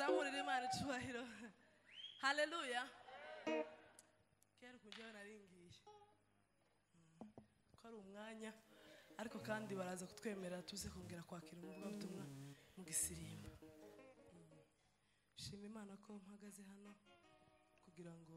tuzamurire Imana icyubahiro. Haleluya. Kera kujyaho naringiye ko ari umwanya, ariko kandi baraza kutwemerera tuze kongera kwakira umuvugabutumwa mu Gisirimba. Shima Imana ko mpagaze hano kugira ngo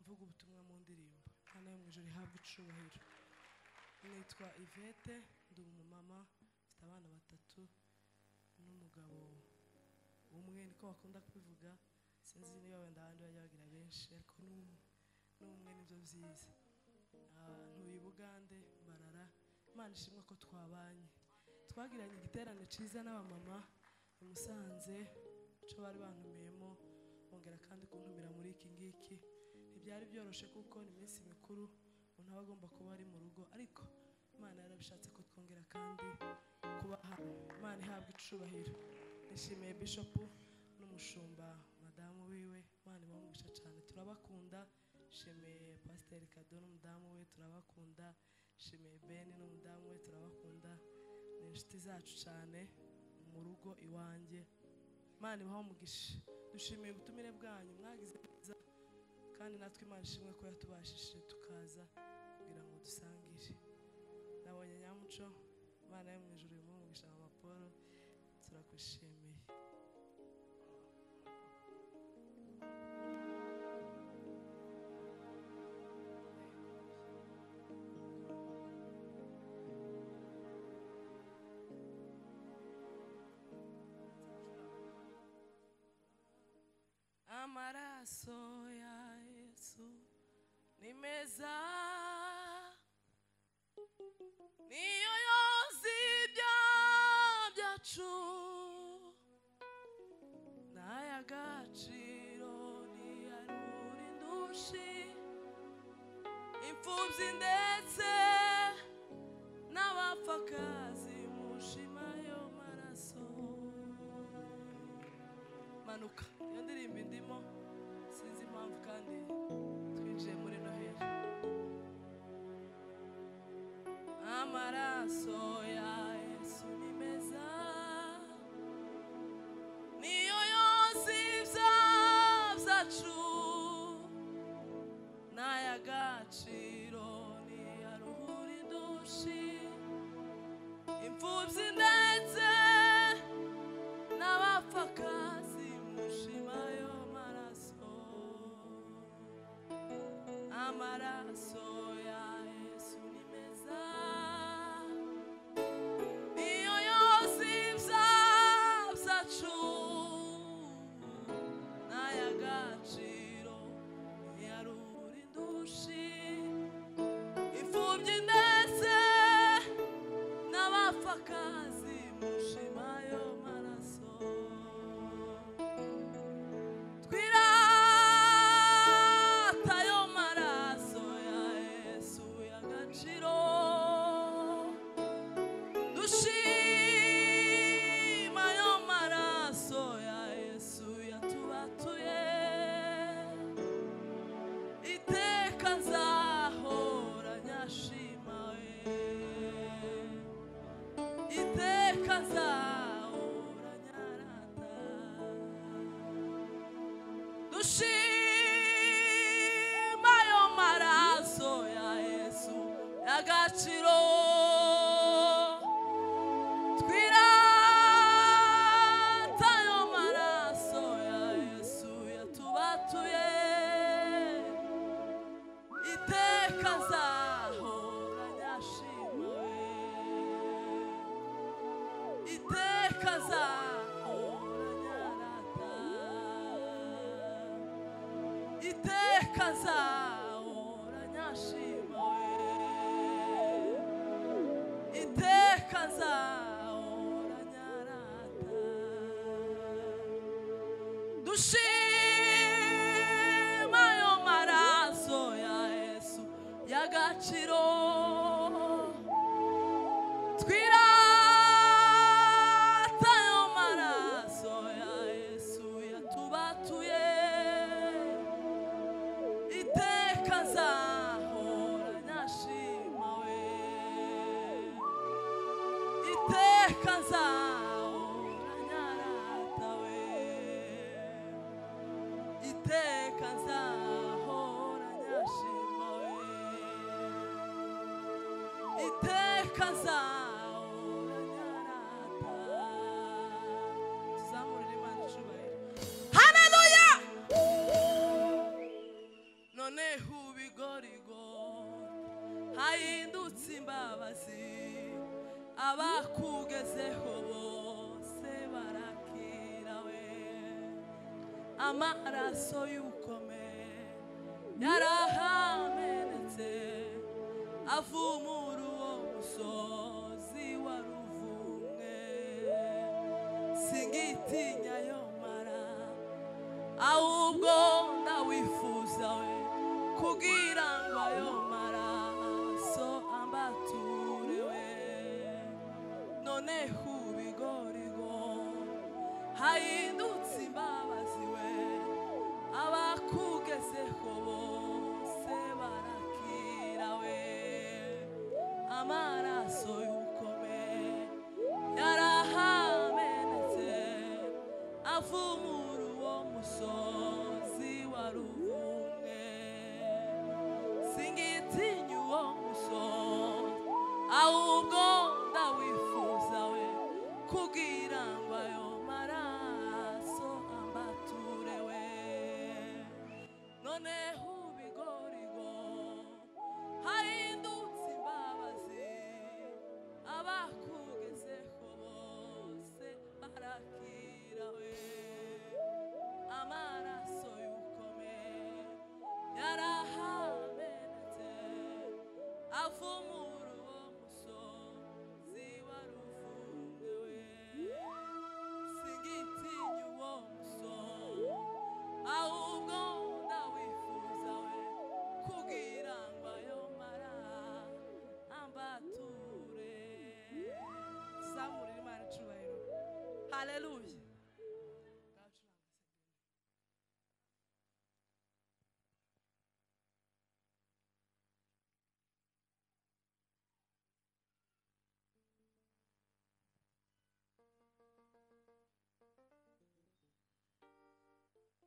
mvuge ubutumwa mu ndirimbo. Hano yo mu ijoro ihabwa icubahiro. Nitwa Yvette, ndi umumama, mfite abana 3 n'umugabo umwe, niko bakunda kubivuga. Sinzi niba wenda abandi bajya bagira benshi, ariko n'umwe nibyo byiza. Ntuye Bugande, Mbarara. Imana ishimwe ko twabanye. Twagiranye igiterane cyiza n'abamama i Musanze, cyo bari bantumiyemo, bongera kandi kuntumira muri iki ngiki. Ntibyari byoroshye kuko ni iminsi mikuru, umuntu aba agomba kuba ari mu rugo, ariko Imana yarabishatse ko twongera kandi kuba hano. Imana ihabwa icubahiro. Nishimiye Bishop n'umushumba madamu wiwe, Imana ibamugisha cyane, turabakunda. Shimiye Pastor Kado n'umudamu we, turabakunda. Shimiye Ben n'umudamu we, turabakunda. Ni inshuti zacu cyane mu rugo iwanjye. Imana ibamugisha. Dushimiye ubutumire bwanyu, mwagize neza, kandi natwe Imana ishimwe ko yatubashishije tukaza kugira ngo dusangire. Nabonye Nyamuco, Imana yo mu ijuru imugisha Mama Paul, turakwishimiye. Amaraso ya Yesu ni meza, niyo yoza ibyaha byacu, n'ay'agaciro ntiyarura indushi, imfubyi ndetse n'abapfakazi mushima ayo maraso. Manuka iyo ndirimbo indimo, sinzi impamvu kandi twinjiye muri Noheli. Amaraso ya Yesu ni meza, niyo yoza ibyaha byacu, n'ay'agaciro ntiyarura indushi, imfubyi ndetse n'abapfakazi mushima ayo maraso. Amaraso ya Yesu ni meza, niyo yoza ibyaha byacu, n'ay'agaciro ntiyarura indushi, imfubyi ndetse n'abapfakazi mushima ayo maraso. Twirata ayo maraso ya Yesu y'agaciro, dushima ayo maraso ya Yesu yatubatuye, iteka nzahora nyashima we, iteka nzahora nyarata. Dushima ayo maraso ya Yesu y'agaciro, twirata ayo maraso ya Yesu yatubatuye, iteka nzahora nyashima we, iteka nzahora nyarata, iteka nzahora nyashima we, iteka nzahora nyarata. Dushima ayo maraso ya Yesu y'agaciro, twirata ayo maraso ya Yesu yatubatuye, iteka nzahora nyashima we, iteka nzahora nyarata we. iteka nzahora nyashima we iteka nzahora nyarata tuzamurire Imana icubahiro haleluya noneho ubigorigori hahindutse imbabazi abakugezeho bose barakira we amaraso y'ukome yarahamenetse avumura uwo musozi wa Ruvumwe singitinya yo mara ahubwo ndawifuza we kugira ngo ayo maraso ambature we noneho ubigorigori hahindutse imbabazi we abakugezeho bose barakira we amaraso y'ukome yarahamenetse avumura uwo musozi wa Ruvumwe singitinya uwo musozi ahubwo ndawifuza we kugira ngo ayo maraso ambature we noneho ubigorigori hahindutse imbabazi abakugezeho bose barakira we amaraso y'ukome yarahamenetse avumura uwo musozi wa Ruvumwe we singitinya uwo musozi ahubwo ndawifuza we kugira ngo ayo mara ambature tuzamurire Imana icubahiro haleluya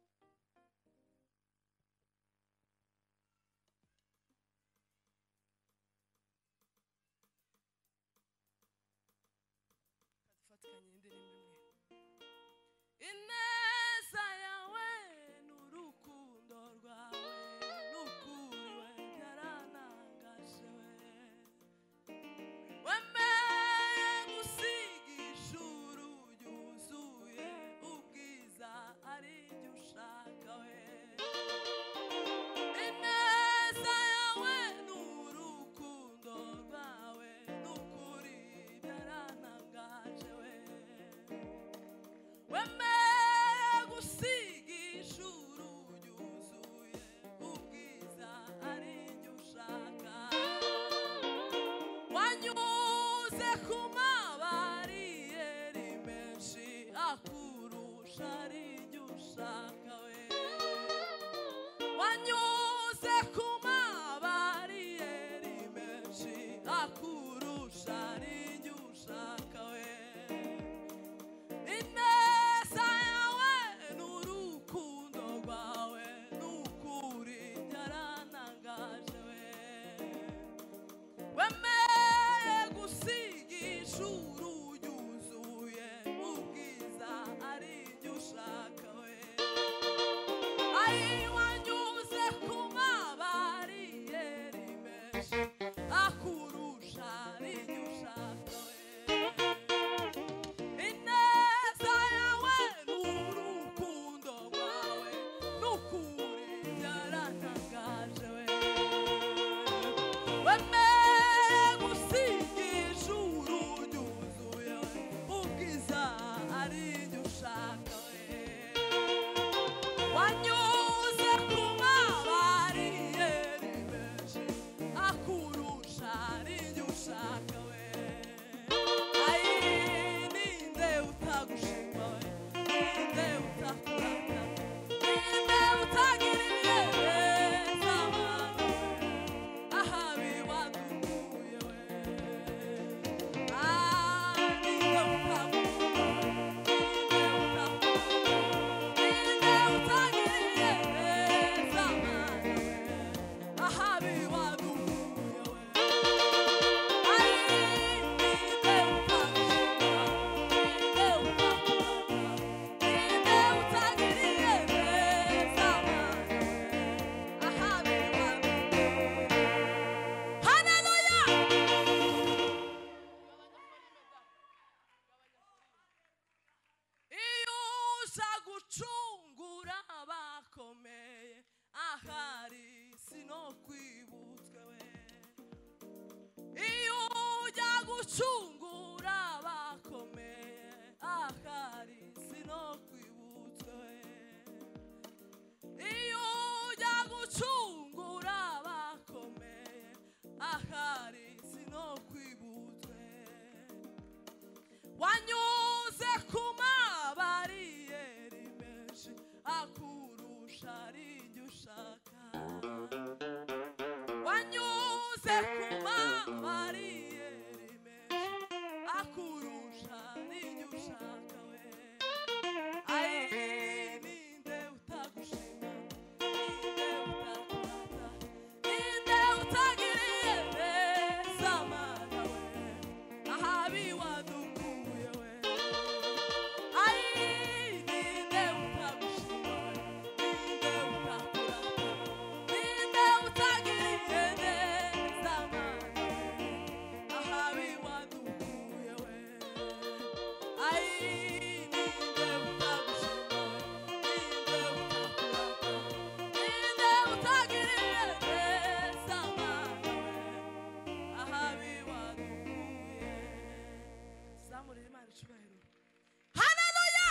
dufatikanye indirimbo imwe ineza yawe n'urukundo rwawe n'ukuri we byaranangaje we wemeye gusiga ijuru ryuzuye ubwiza ari ryo ushaka we ineza yawe n'urukundo rwawe n'ukuri byaranangaje we wemeye gusiga ijuru ryuzuye ubwiza ari ryo ushaka wanyuze ku mabariyeri menshi akurusha ari ryo ushaka we wanyuze ku mabariyeri menshi akurusha ari ryo ushaka we ineza yawe n'urukundo rwawe n'ukuri byaranangaje we wemeye gusiga ijuru ryuzuye ubwiza ari ryo ushaka we gucungura abakomeye ahari sinokwibutswe we iyo ujya gucungura abakomeye ahari sinokwibutswe we iyo ujya gucungura abakomeye ahari sinokwibutswe wanyuze ku mabariyeri menshi akurusha arinjye ushaka wanyuze ku mabariyeri menshi akurusha arinjye ushaka we ayi ninde utagushima ninde utakurata ninde utagiriye neza mana we ahabi wadukuye we ayi ninde utagushima ninde utakurata ninde utagiriye neza mana we ahabi wadukuye we ayi ninde utagushima ninde utakurata ninde utagiriye neza mana we ahabi wadukuye zamurira Imana icubahiro haleluya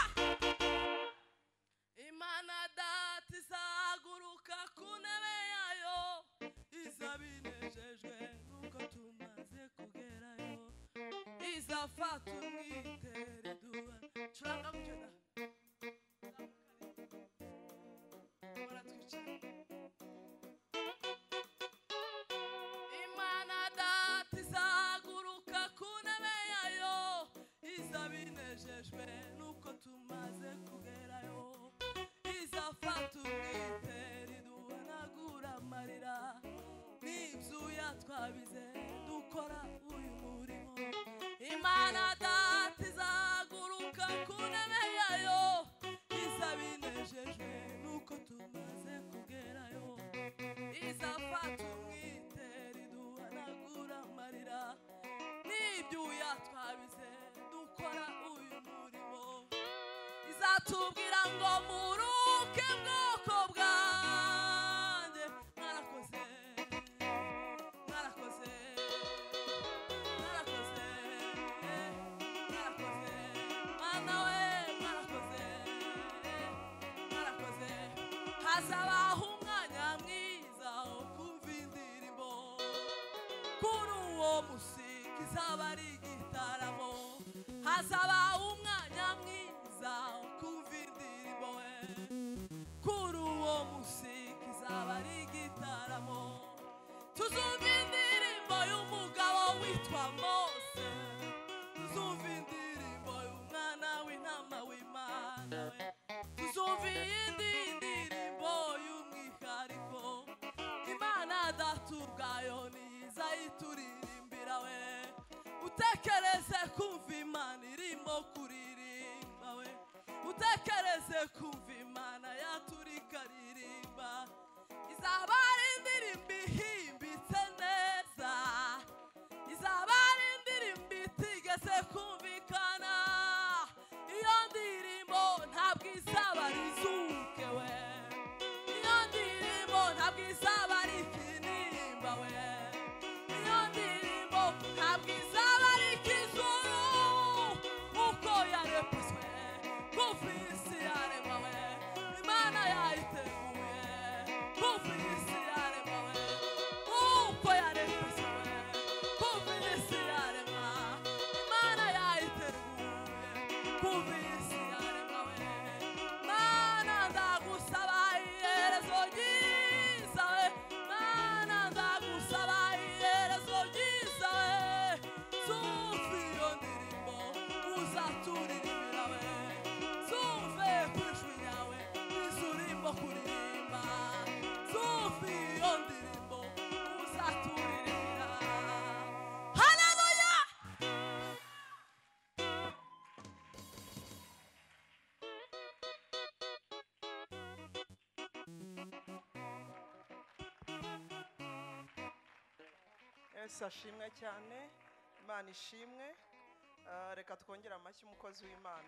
Imana data izahaguruka ku ntebe yayo izabinejejwe nuko tumaze kugerayo izafata umwitere duha curanga gutyo da muratwicara Imana data izahaguruka ku ntebe yayo izabinejejwe nuko tumaze kugerayo izafata umwitere duhanagura amarira n'ibyuya twabize dukora uyu murimo Imana data izahaguruka ku ntebe yayo izabinejejwe nuko tumaze kugerayo izafata umwitere duhanagura amarira n'ibyuya twabize dukora uyu murimo izatubwira ngo muruke bwoko bwanjye mwarakoze mwarakoze mwarakoze mwarakoze mana we mwarakoze mwarakoze hazabaho umwanya mwiza wo kumva indirimbo kuri uwo musiki izaba ari igitaramo hazabaho umwanya mwiza wo kumva indirimbo we kuri uwo musiki izaba ari igitaramo tuzumva indirimbo y'umugabo witwa Mose tuzumva indirimbo y'umwana w'intama w'Imana we tuzumva iyindi ndirimbo y'umwihariko Imana data ubwayo niza ituririmbira we utekereze kumva Imana irimo kuririmba we utekereze kumva Imana yaturika ririmba izaba ari indirimbo ihimbitse neza izaba ari indirimbo itigeze kumvikana iyo ndirimbo ntabwo izaba ari izuke we iyo ndirimbo ntabwo izaba ari ikinimba we iyo ndirimbo ntabwo izaba ari ikizuru uko yarepeswe kuva isi yaremwa we Imana yayiteguye kuva isi yaremwa we uko yarepeswe kuva isi yaremwa Imana yayiteguye kuva isi yaremwa we Mana ndagusaba iherezo ryiza we Mana ndagusaba iherezo ryiza we zumva iyo ndirimbo uzaturirimbira we zumve ku ijwi ryawe izo urimo kuririmba zumva iyo ndirimbo uzaturirimbira haleluya Yesu ashimwe cyane Imana ishimwe reka twongere amashyi umukozi w'Imana